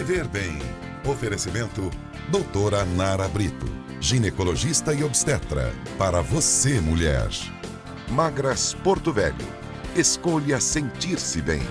Viver Bem. Oferecimento Doutora Nara Brito, ginecologista e obstetra. Para você, mulher. Magras Porto Velho. Escolha sentir-se bem.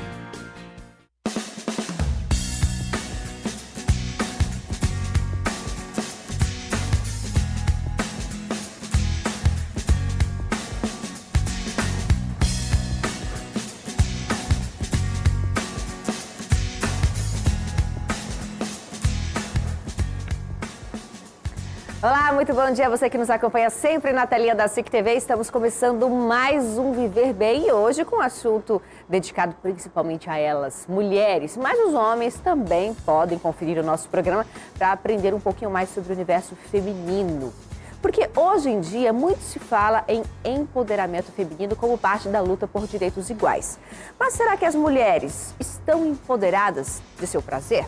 Olá, muito bom dia a você que nos acompanha sempre na telinha da SIC TV. Estamos começando mais um Viver Bem e hoje com um assunto dedicado principalmente a elas, mulheres. Mas os homens também podem conferir o nosso programa para aprender um pouquinho mais sobre o universo feminino. Porque hoje em dia muito se fala em empoderamento feminino como parte da luta por direitos iguais. Mas será que as mulheres estão empoderadas de seu prazer?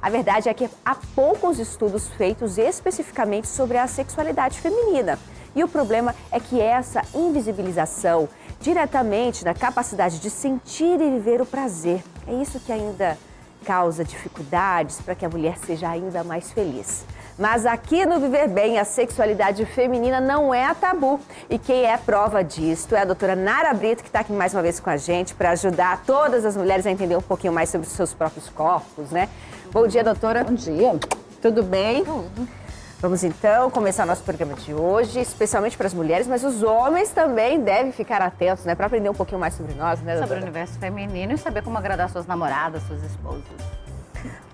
A verdade é que há poucos estudos feitos especificamente sobre a sexualidade feminina. E o problema é que essa invisibilização diretamente da capacidade de sentir e viver o prazer, é isso que ainda causa dificuldades para que a mulher seja ainda mais feliz. Mas aqui no Viver Bem, a sexualidade feminina não é tabu. E quem é prova disto é a doutora Nara Brito, que está aqui mais uma vez com a gente para ajudar todas as mulheres a entender um pouquinho mais sobre os seus próprios corpos, né? Bom dia, doutora. Bom dia. Tudo bem? Tudo. Vamos então começar nosso programa de hoje, especialmente para as mulheres, mas os homens também devem ficar atentos, né? Para aprender um pouquinho mais sobre nós, né, doutora? Sobre o universo feminino e saber como agradar suas namoradas, suas esposas.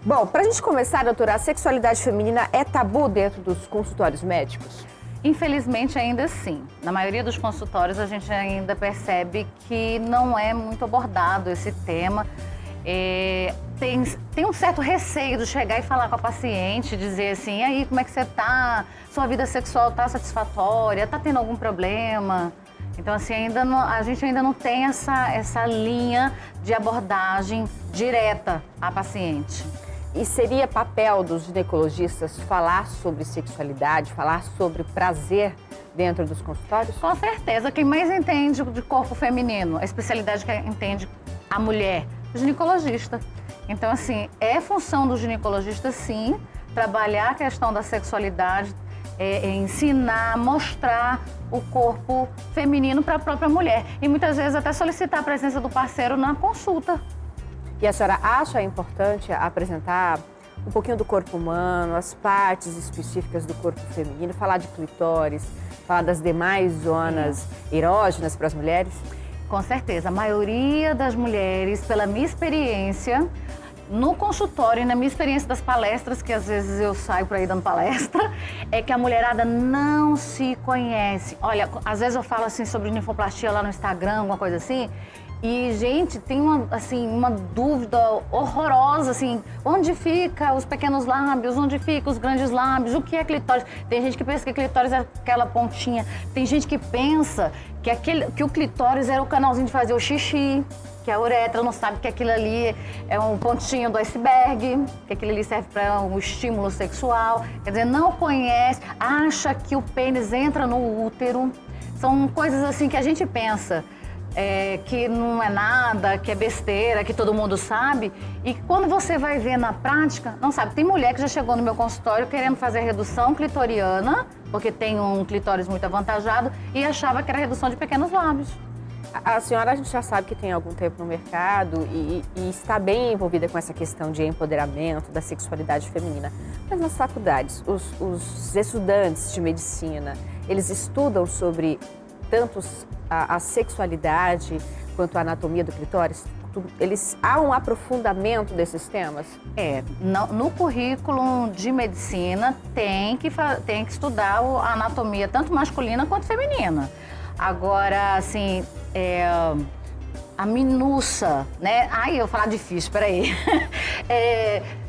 Bom, para a gente começar, doutora, a sexualidade feminina é tabu dentro dos consultórios médicos? Infelizmente, ainda sim. Na maioria dos consultórios, a gente ainda percebe que não é muito abordado esse tema. Tem um certo receio de chegar e falar com a paciente, dizer assim, e aí, como é que você tá? Sua vida sexual tá satisfatória? Tá tendo algum problema? Então, assim, a gente ainda não tem essa linha de abordagem direta à paciente. E seria papel dos ginecologistas falar sobre sexualidade, falar sobre prazer dentro dos consultórios? Com certeza. Quem mais entende de corpo feminino, a especialidade que entende a mulher, o ginecologista. Então, assim, é função do ginecologista, sim, trabalhar a questão da sexualidade, ensinar, mostrar o corpo feminino para a própria mulher. E muitas vezes até solicitar a presença do parceiro na consulta. E a senhora acha importante apresentar um pouquinho do corpo humano, as partes específicas do corpo feminino, falar de clitóris, falar das demais zonas erógenas para as mulheres? Com certeza. A maioria das mulheres, pela minha experiência, no consultório e na minha experiência das palestras, que às vezes eu saio por aí dando palestra, é que a mulherada não se conhece. Olha, às vezes eu falo assim sobre ninfoplastia lá no Instagram, alguma coisa assim, e, gente, tem uma dúvida horrorosa, assim, onde fica os pequenos lábios, onde fica os grandes lábios, o que é clitóris? Tem gente que pensa que clitóris é aquela pontinha, tem gente que pensa que o clitóris era o canalzinho de fazer o xixi, que a uretra não sabe que aquilo ali é um pontinho do iceberg, que aquilo ali serve para um estímulo sexual, quer dizer, não conhece, acha que o pênis entra no útero, são coisas assim que a gente pensa. Que não é nada, que é besteira, que todo mundo sabe. E quando você vai ver na prática, não sabe. Tem mulher que já chegou no meu consultório querendo fazer redução clitoriana, porque tem um clitóris muito avantajado, e achava que era redução de pequenos lábios. A senhora, a gente já sabe que tem algum tempo no mercado e está bem envolvida com essa questão de empoderamento da sexualidade feminina. Mas nas faculdades, os estudantes de medicina, eles estudam sobre tanto a sexualidade quanto a anatomia do clitóris? Há um aprofundamento desses temas? No currículo de medicina tem que estudar a anatomia tanto masculina quanto feminina. Agora, assim, a minúcia, né? Ai, eu vou falar difícil, peraí.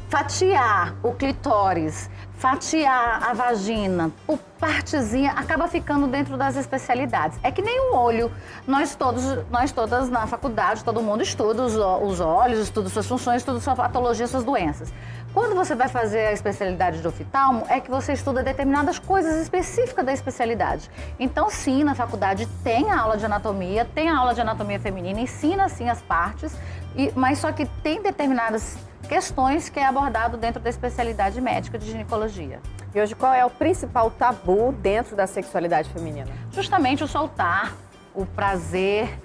Fatiar o clitóris, fatiar a vagina por partezinha, acaba ficando dentro das especialidades. É que nem o olho. Nós todas na faculdade, todo mundo estuda os olhos, estuda suas funções, estuda sua patologia, suas doenças. Quando você vai fazer a especialidade de oftalmo, é que você estuda determinadas coisas específicas da especialidade. Então, sim, na faculdade tem a aula de anatomia feminina, ensina, sim, as partes, mas só que tem determinadas questões que é abordado dentro da especialidade médica de ginecologia. E hoje, qual é o principal tabu dentro da sexualidade feminina? Justamente o soltar, o prazer,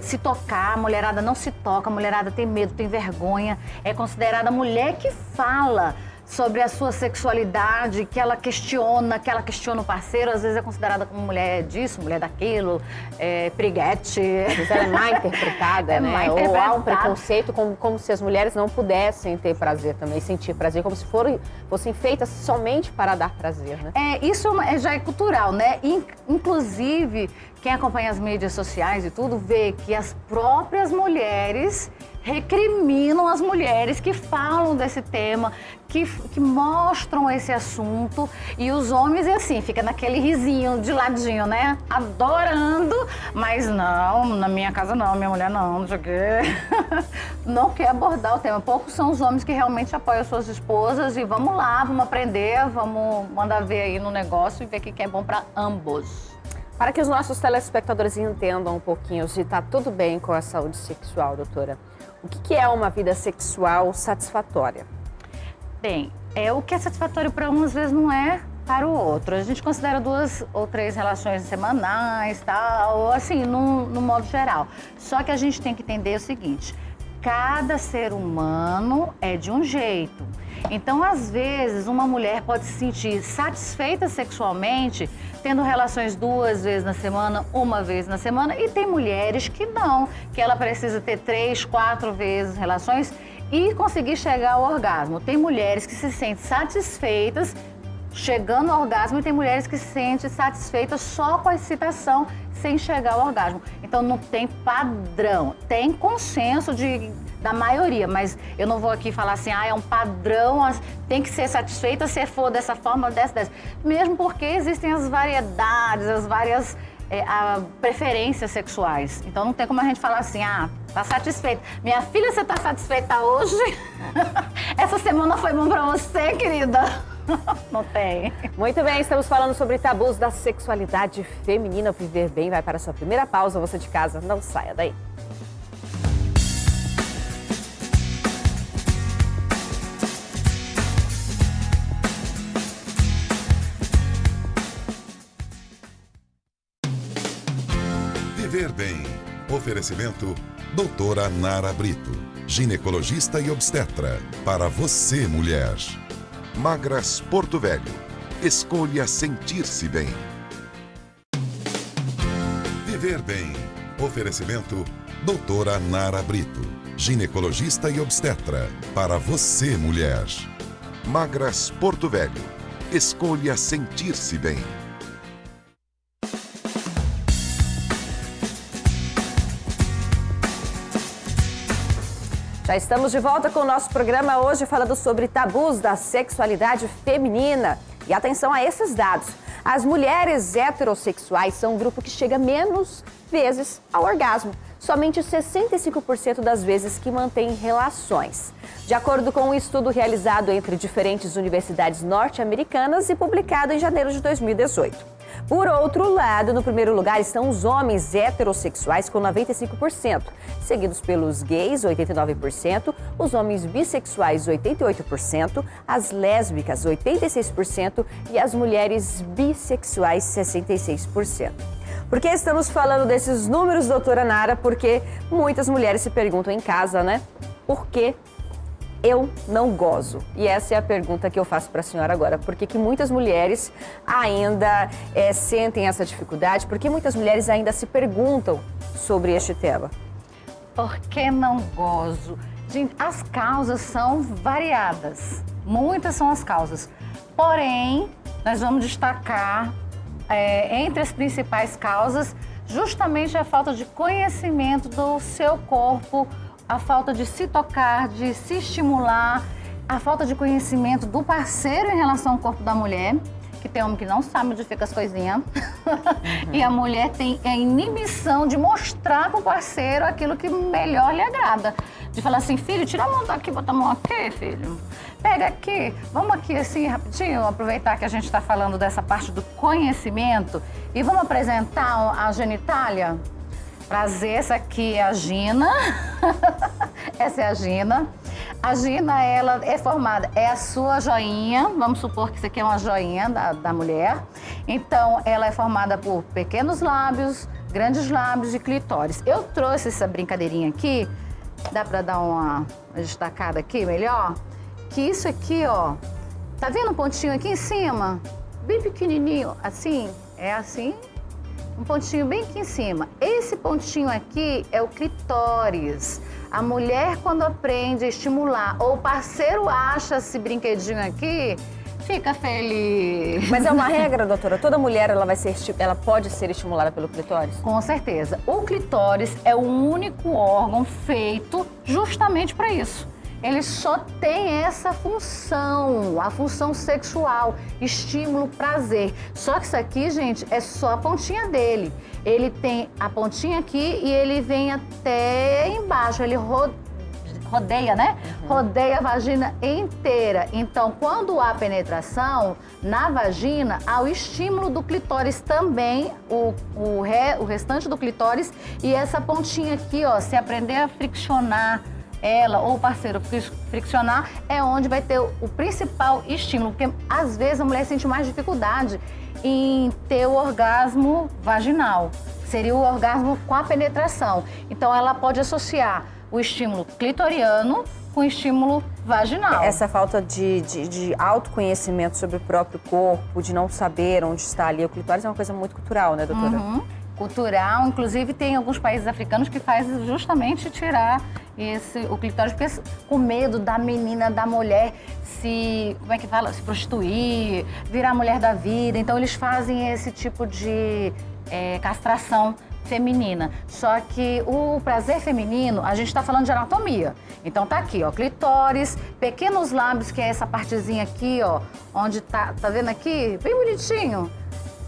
se tocar. A mulherada não se toca, a mulherada tem medo, tem vergonha. É considerada a mulher que fala sobre a sua sexualidade, que ela questiona o parceiro, às vezes é considerada como mulher disso, mulher daquilo, piriguete. Às vezes ela é má interpretada, né? Má Ou há interpretada. um preconceito como se as mulheres não pudessem ter prazer também, sentir prazer, como se fossem feitas somente para dar prazer, né? Isso já é cultural, né? Inclusive, quem acompanha as mídias sociais e tudo, vê que as próprias mulheres recriminam as mulheres que falam desse tema, que mostram esse assunto, e os homens, assim, fica naquele risinho de ladinho, né? Adorando, mas não, na minha casa não, minha mulher não sei o quê. Não quer abordar o tema. Poucos são os homens que realmente apoiam suas esposas e vamos lá, vamos aprender, vamos mandar ver aí no negócio e ver o que é bom para ambos. Para que os nossos telespectadores entendam um pouquinho se está tudo bem com a saúde sexual, doutora, o que é uma vida sexual satisfatória? Bem, o que é satisfatório para um, às vezes, não é para o outro. A gente considera 2 ou 3 relações semanais, tal, assim, no modo geral. Só que a gente tem que entender o seguinte: cada ser humano é de um jeito. Então, às vezes, uma mulher pode se sentir satisfeita sexualmente tendo relações 2 vezes na semana, 1 vez na semana, e tem mulheres que não, que ela precisa ter 3, 4 vezes relações e conseguir chegar ao orgasmo. Tem mulheres que se sentem satisfeitas chegando ao orgasmo e tem mulheres que se sentem satisfeitas só com a excitação sem chegar ao orgasmo. Então não tem padrão, tem consenso da maioria, mas eu não vou aqui falar assim, é um padrão, tem que ser satisfeita se for dessa forma, dessa. Mesmo porque existem as variedades, as várias preferências sexuais. Então não tem como a gente falar assim, tá satisfeita. Minha filha, você tá satisfeita hoje? Essa semana foi bom pra você, querida? Não tem. Muito bem, estamos falando sobre tabus da sexualidade feminina. Viver Bem vai para a sua primeira pausa. Você de casa, não saia daí. Viver Bem. Oferecimento doutora Nara Brito, ginecologista e obstetra. Para você, mulher. Magras Porto Velho. Escolha sentir-se bem. Viver Bem. Oferecimento doutora Nara Brito, ginecologista e obstetra. Para você, mulher. Magras Porto Velho. Escolha sentir-se bem. Já estamos de volta com o nosso programa hoje falando sobre tabus da sexualidade feminina. E atenção a esses dados. As mulheres heterossexuais são um grupo que chega menos vezes ao orgasmo. Somente 65% das vezes que mantém relações. De acordo com um estudo realizado entre diferentes universidades norte-americanas e publicado em janeiro de 2018. Por outro lado, no primeiro lugar estão os homens heterossexuais com 95%, seguidos pelos gays, 89%, os homens bissexuais, 88%, as lésbicas, 86% e as mulheres bissexuais, 66%. Por que estamos falando desses números, doutora Nara? Porque muitas mulheres se perguntam em casa, né? Por que eu não gozo? E essa é a pergunta que eu faço para a senhora agora. Por que muitas mulheres ainda sentem essa dificuldade? Por que muitas mulheres ainda se perguntam sobre este tema? Por que não gozo? Gente, as causas são variadas. Muitas são as causas. Porém, nós vamos destacar entre as principais causas justamente a falta de conhecimento do seu corpo, a falta de se tocar, de se estimular, a falta de conhecimento do parceiro em relação ao corpo da mulher, que tem homem que não sabe onde fica as coisinhas, e a mulher tem a inibição de mostrar para o parceiro aquilo que melhor lhe agrada. De falar assim, filho, tira a mão daqui, bota a mão aqui, filho. Pega aqui, vamos aqui assim rapidinho, aproveitar que a gente está falando dessa parte do conhecimento e vamos apresentar a genitália? Prazer, essa aqui é a Gina. Essa é a Gina. A vagina, ela é formada, é a sua joinha, vamos supor que isso aqui é uma joinha da mulher. Então, ela é formada por pequenos lábios, grandes lábios e clitóris. Eu trouxe essa brincadeirinha aqui, dá pra dar uma destacada aqui melhor? Que isso aqui, ó, tá vendo um pontinho aqui em cima? Bem pequenininho, assim, é assim, um pontinho bem aqui em cima. Esse pontinho aqui é o clitóris. A mulher, quando aprende a estimular, ou o parceiro acha esse brinquedinho aqui, fica feliz. Mas é uma regra, doutora? Toda mulher ela pode ser estimulada pelo clitóris? Com certeza. O clitóris é o único órgão feito justamente para isso. Ele só tem essa função, a função sexual, estímulo, prazer. Só que isso aqui, gente, é só a pontinha dele. Ele tem a pontinha aqui e ele vem até embaixo, ele rodeia, né? Rodeia a vagina inteira. Então, quando há penetração na vagina, há o estímulo do clitóris também, o restante do clitóris. E essa pontinha aqui, ó, se aprender a friccionar ela ou o parceiro friccionar, é onde vai ter o principal estímulo. Porque, às vezes, a mulher sente mais dificuldade em ter o orgasmo vaginal. Seria o orgasmo com a penetração. Então, ela pode associar o estímulo clitoriano com o estímulo vaginal. Essa falta de autoconhecimento sobre o próprio corpo, de não saber onde está ali o clitóris, é uma coisa muito cultural, né, doutora? Cultural, inclusive tem alguns países africanos que fazem justamente tirar o clitóris, porque com medo da menina, da mulher se prostituir, virar mulher da vida. Então eles fazem esse tipo de castração feminina. Só que o prazer feminino, a gente está falando de anatomia. Então tá aqui, ó, clitóris, pequenos lábios, que é essa partezinha aqui, ó, onde tá vendo aqui? Bem bonitinho.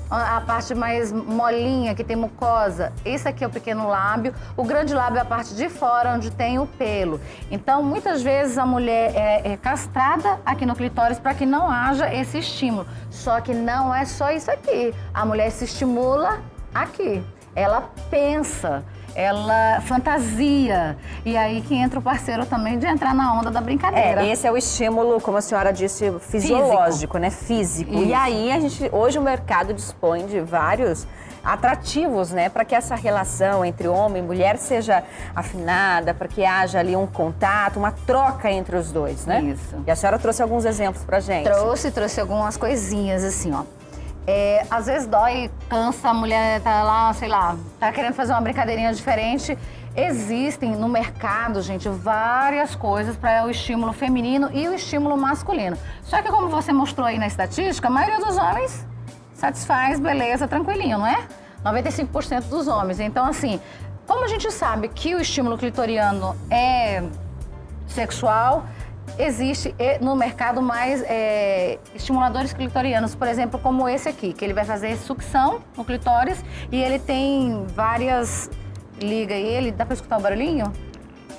A parte mais molinha, que tem mucosa, esse aqui é o pequeno lábio. O grande lábio é a parte de fora, onde tem o pelo. Então, muitas vezes a mulher é castrada aqui no clitóris para que não haja esse estímulo. Só que não é só isso aqui. A mulher se estimula aqui. Ela pensa, ela fantasia. E aí que entra o parceiro também de entrar na onda da brincadeira. Esse é o estímulo, como a senhora disse, fisiológico, né? Físico. Isso. E aí, hoje o mercado dispõe de vários atrativos, né? Para que essa relação entre homem e mulher seja afinada, para que haja ali um contato, uma troca entre os dois, né? Isso. E a senhora trouxe alguns exemplos pra gente. Trouxe algumas coisinhas, assim, ó. Às vezes dói, cansa, a mulher tá lá, sei lá, tá querendo fazer uma brincadeirinha diferente. Existem no mercado, gente, várias coisas para o estímulo feminino e o estímulo masculino. Só que como você mostrou aí na estatística, a maioria dos homens satisfaz, beleza, tranquilinho, não é? 95% dos homens. Então, assim, como a gente sabe que o estímulo clitoriano é sexual, existe no mercado mais estimuladores clitorianos, por exemplo, como esse aqui, que ele vai fazer sucção no clitóris e ele tem várias... Liga ele, dá pra escutar o barulhinho?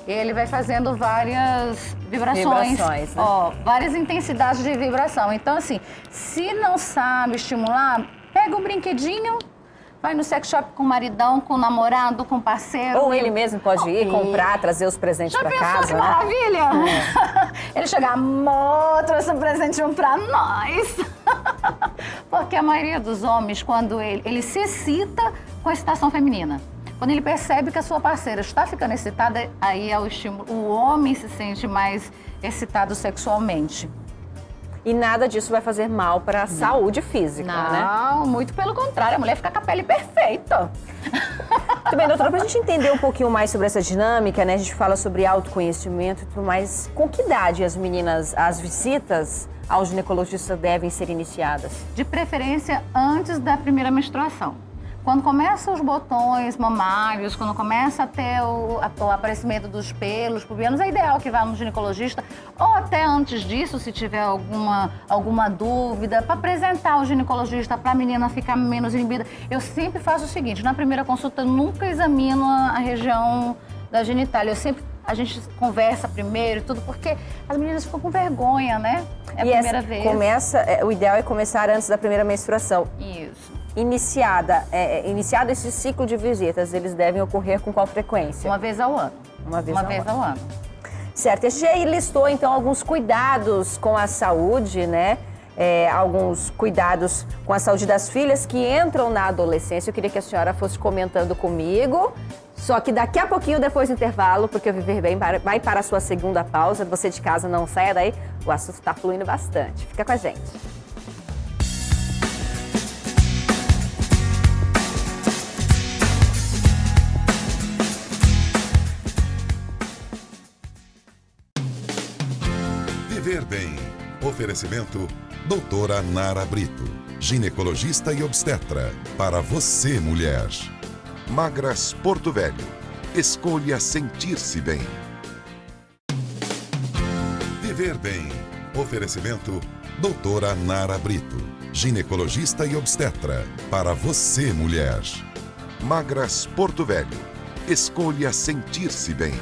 Ele vai fazendo várias vibrações, né? Ó, várias intensidades de vibração. Então, assim, se não sabe estimular, pega um brinquedinho, vai no sex shop com o maridão, com o namorado, com o parceiro. Ou ele mesmo pode ir comprar, trazer os presentes pra casa. Que maravilha! Ele chega, amor, trouxe um presentinho pra nós. Porque a maioria dos homens, quando ele se excita com a excitação feminina. Quando ele percebe que a sua parceira está ficando excitada, aí é o estímulo. O homem se sente mais excitado sexualmente. E nada disso vai fazer mal para a saúde física, né? Não, muito pelo contrário. A mulher fica com a pele perfeita. Muito bem, doutora, para a gente entender um pouquinho mais sobre essa dinâmica, né? A gente fala sobre autoconhecimento e tudo mais. Com que idade as meninas, as visitas ao ginecologista devem ser iniciadas? De preferência antes da primeira menstruação. Quando começam os botões mamários, quando começa a ter o aparecimento dos pelos pubianos, é ideal que vá no ginecologista, ou até antes disso, se tiver alguma dúvida, para apresentar ao ginecologista, para a menina ficar menos inibida. Eu sempre faço o seguinte, na primeira consulta, eu nunca examino a região da genitália, a gente conversa primeiro e tudo, porque as meninas ficam com vergonha, né? É a primeira vez. O ideal é começar antes da primeira menstruação. Isso. Iniciado esse ciclo de visitas, eles devem ocorrer com qual frequência? Uma vez ao ano. Uma vez ao ano. Certo, a gente já listou então alguns cuidados com a saúde, né? Alguns cuidados com a saúde das filhas que entram na adolescência. Eu queria que a senhora fosse comentando comigo, só que daqui a pouquinho, depois do intervalo, porque o Viver Bem vai para a sua segunda pausa. Você de casa não saia daí, o assunto está fluindo bastante. Fica com a gente. Viver Bem. Oferecimento Doutora Nara Brito, ginecologista e obstetra. Para você, mulher. Magras Porto Velho. Escolha sentir-se bem. Viver Bem. Oferecimento Doutora Nara Brito, ginecologista e obstetra. Para você, mulher. Magras Porto Velho. Escolha sentir-se bem.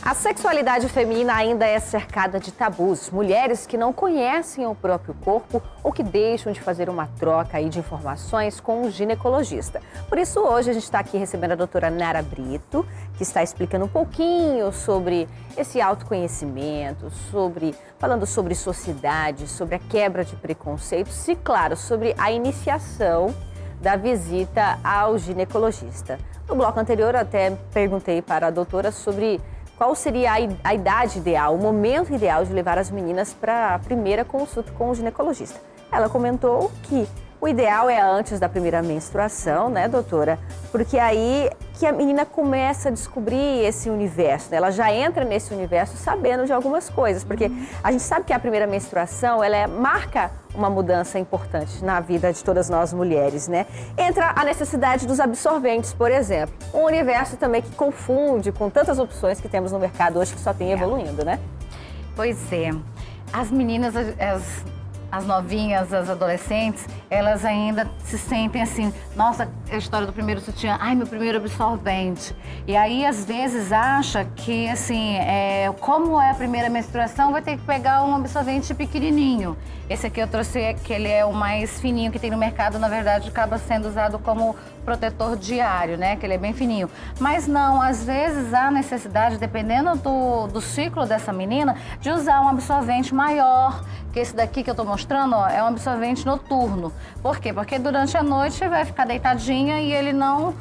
A sexualidade feminina ainda é cercada de tabus. Mulheres que não conhecem o próprio corpo ou que deixam de fazer uma troca aí de informações com um ginecologista. Por isso, hoje a gente está aqui recebendo a doutora Nara Brito, que está explicando um pouquinho sobre esse autoconhecimento, falando sobre sociedade, sobre a quebra de preconceitos e, claro, sobre a iniciação da visita ao ginecologista. No bloco anterior, eu até perguntei para a doutora sobre qual seria a idade ideal, o momento ideal de levar as meninas para a primeira consulta com o ginecologista. Ela comentou que o ideal é antes da primeira menstruação, né, doutora? Porque aí que a menina começa a descobrir esse universo, né? Ela já entra nesse universo sabendo de algumas coisas, porque a gente sabe que a primeira menstruação, marca uma mudança importante na vida de todas nós mulheres, né? Entra a necessidade dos absorventes, por exemplo. Um universo também que confunde com tantas opções que temos no mercado hoje, que só tem evoluindo, né? Pois é. As meninas, as novinhas, as adolescentes, elas ainda se sentem assim, nossa, a história do primeiro sutiã, ai, meu primeiro absorvente. E aí, às vezes, acha que, assim, como é a primeira menstruação, vai ter que pegar um absorvente pequenininho. Esse aqui eu trouxe, que ele é o mais fininho que tem no mercado, na verdade, acaba sendo usado como protetor diário, né, que ele é bem fininho. Mas não, às vezes há necessidade, dependendo do ciclo dessa menina, de usar um absorvente maior, que esse daqui que eu tô mostrando, ó, é um absorvente noturno. Por quê? Porque durante a noite vai ficar deitadinha e ele não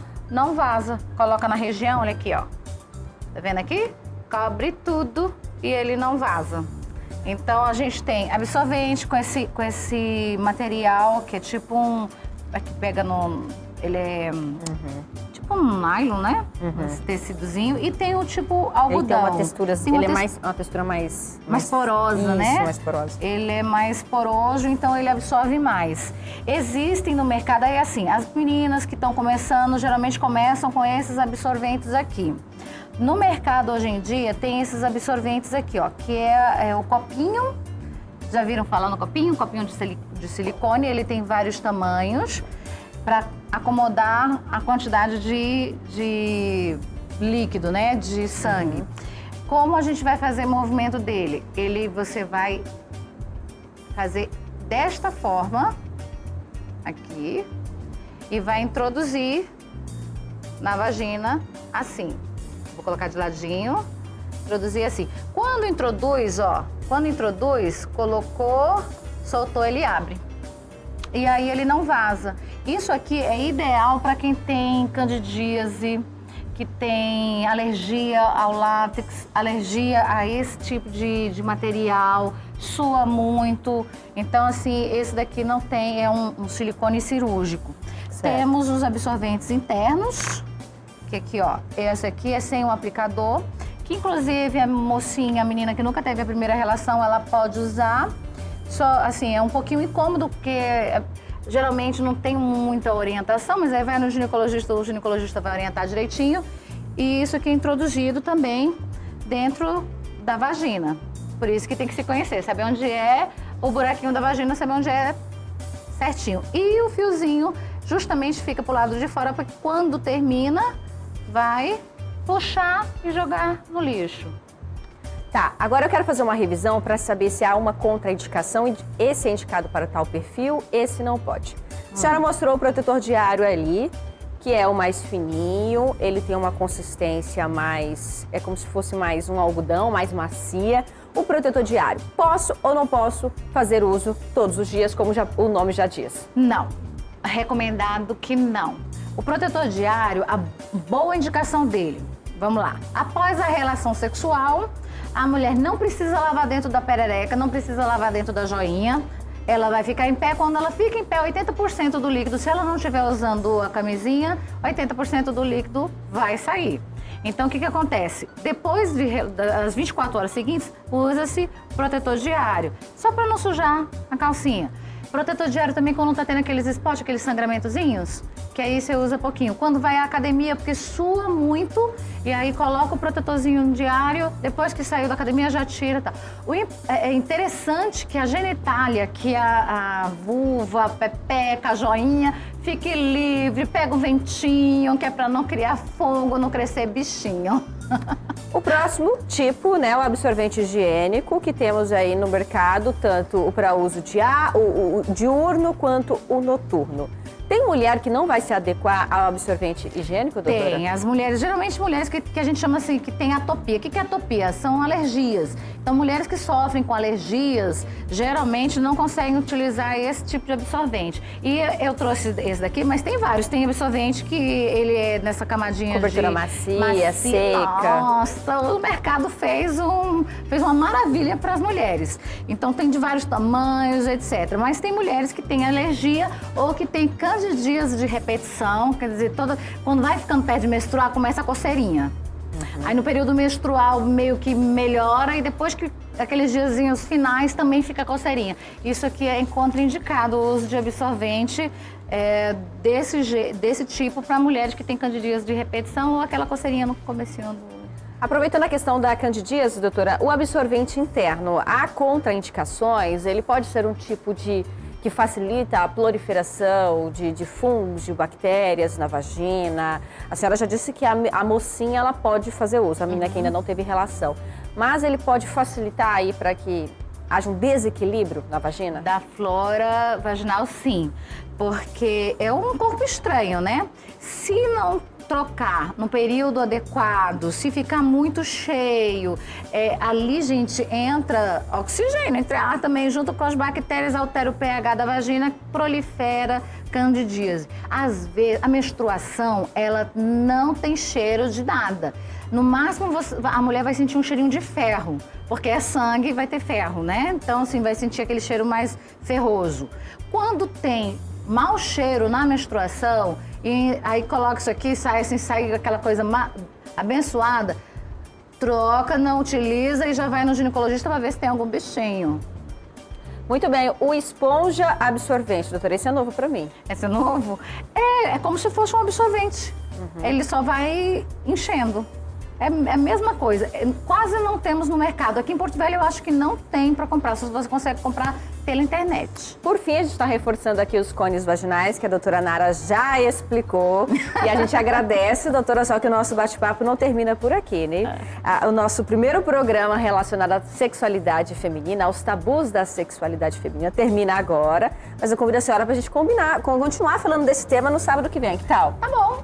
vaza. Coloca na região, olha aqui, ó. Tá vendo aqui? Cobre tudo e ele não vaza. Então a gente tem absorvente com esse material que é tipo um... Aqui pega no... Ele é tipo um nylon, né? Esse tecidozinho. E tem o tipo algodão. Ele tem uma textura, uma textura mais porosa, isso, né? mais porosa. Ele é mais poroso, então ele absorve mais. Existem no mercado, aí assim, as meninas que estão começando, geralmente começam com esses absorventes aqui. No mercado hoje em dia tem esses absorventes aqui, ó, que é o copinho. Já viram falar no copinho? Copinho de silicone, ele tem vários tamanhos para acomodar a quantidade de líquido, né, de sangue. Como a gente vai fazer o movimento dele? Você vai fazer desta forma, aqui, e vai introduzir na vagina assim. Vou colocar de ladinho, introduzir assim. Quando introduz, colocou, soltou, ele abre. E aí ele não vaza. Isso aqui é ideal para quem tem candidíase, que tem alergia ao látex, alergia a esse tipo de material, sua muito. Então, assim, esse daqui não tem, é um silicone cirúrgico. Certo. Temos os absorventes internos, que aqui, ó, esse aqui é sem o aplicador, que inclusive a mocinha, a menina que nunca teve a primeira relação, ela pode usar. Só, assim, é um pouquinho incômodo, porque geralmente não tem muita orientação, mas aí vai no ginecologista, o ginecologista vai orientar direitinho. E isso aqui é introduzido também dentro da vagina. Por isso que tem que se conhecer, saber onde é o buraquinho da vagina, saber onde é certinho. E o fiozinho justamente fica pro lado de fora, porque quando termina, vai puxar e jogar no lixo. Tá, agora eu quero fazer uma revisão para saber se há uma contraindicação e esse é indicado para tal perfil, esse não pode. A senhora mostrou o protetor diário ali, que é o mais fininho, ele tem uma consistência mais, é como se fosse mais um algodão, mais macia. O protetor diário, posso ou não posso fazer uso todos os dias, como o nome já diz? Não, recomendado que não. O protetor diário, a boa indicação dele, vamos lá. Após a relação sexual, a mulher não precisa lavar dentro da perereca, não precisa lavar dentro da joinha. Ela vai ficar em pé. Quando ela fica em pé, 80% do líquido, se ela não estiver usando a camisinha, 80% do líquido vai sair. Então, o que acontece? Depois das 24 horas seguintes, usa-se protetor diário, só para não sujar a calcinha. Protetor diário também quando tá tendo aqueles spots, aqueles sangramentozinhos, que aí você usa pouquinho. Quando vai à academia, porque sua muito, e aí coloca o protetorzinho diário, depois que saiu da academia já tira, tá. É interessante que a genitália, que a vulva, a pepeca, a joinha, fique livre, pega um ventinho, que é para não criar fogo, não crescer bichinho. O próximo tipo, né, o absorvente higiênico, que temos aí no mercado, tanto para uso o diurno quanto o noturno. Tem mulher que não vai se adequar ao absorvente higiênico, doutora? Tem. As mulheres, geralmente mulheres que a gente chama assim, que tem atopia. O que é atopia? São alergias. Então, mulheres que sofrem com alergias, geralmente não conseguem utilizar esse tipo de absorvente. E eu trouxe esse daqui, mas tem vários. Tem absorvente que ele é nessa camadinha cobertura de... macia, seca. Nossa, o mercado fez uma maravilha para as mulheres. Então, tem de vários tamanhos, etc. Mas tem mulheres que têm alergia ou que têm candidias de repetição, quer dizer, quando vai ficando perto de menstruar, começa a coceirinha. Aí no período menstrual meio que melhora e depois que aqueles diazinhos finais também fica coceirinha. Isso aqui é contraindicado o uso de absorvente desse tipo para mulheres que têm candidias de repetição ou aquela coceirinha no comecinho do... Aproveitando a questão da candidíase, doutora, o absorvente interno, há contraindicações? Ele pode ser um tipo que facilita a proliferação de fungos, de bactérias na vagina. A senhora já disse que a mocinha ela pode fazer uso, a menina que ainda não teve relação. Mas ele pode facilitar aí para que haja um desequilíbrio na vagina? Da flora vaginal, sim. Porque é um corpo estranho, né? Se não trocar no período adequado, se ficar muito cheio, ali, gente, entra oxigênio, entra ar também, junto com as bactérias, altera o pH da vagina, prolifera candidíase. Às vezes, a menstruação, ela não tem cheiro de nada. No máximo, a mulher vai sentir um cheirinho de ferro, porque é sangue e vai ter ferro, né? Então, assim, vai sentir aquele cheiro mais ferroso. Quando tem mau cheiro na menstruação, e aí coloca isso aqui, sai aquela coisa abençoada, troca, não utiliza e já vai no ginecologista para ver se tem algum bichinho. Muito bem, o esponja absorvente, doutora, esse é novo para mim. Esse é novo? É como se fosse um absorvente. Ele só vai enchendo. É a mesma coisa. Quase não temos no mercado. Aqui em Porto Velho eu acho que não tem para comprar, só você consegue comprar pela internet. Por fim, a gente está reforçando aqui os cones vaginais, que a doutora Nara já explicou. E a gente agradece, doutora, só que o nosso bate-papo não termina por aqui, né? O nosso primeiro programa relacionado à sexualidade feminina, aos tabus da sexualidade feminina, termina agora. Mas eu convido a senhora para a gente continuar falando desse tema no sábado que vem. Que tal? Tá bom.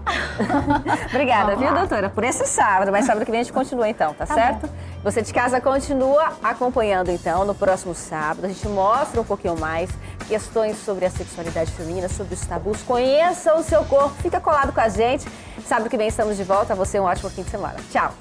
Obrigada, viu, doutora, por esse sábado. Mas sábado que vem a gente continua, então, tá certo? Bom. Você de casa continua acompanhando, então, no próximo sábado. A gente mostra um pouquinho mais questões sobre a sexualidade feminina, sobre os tabus. Conheça o seu corpo, fica colado com a gente. Sábado que vem estamos de volta. A você um ótimo fim de semana. Tchau!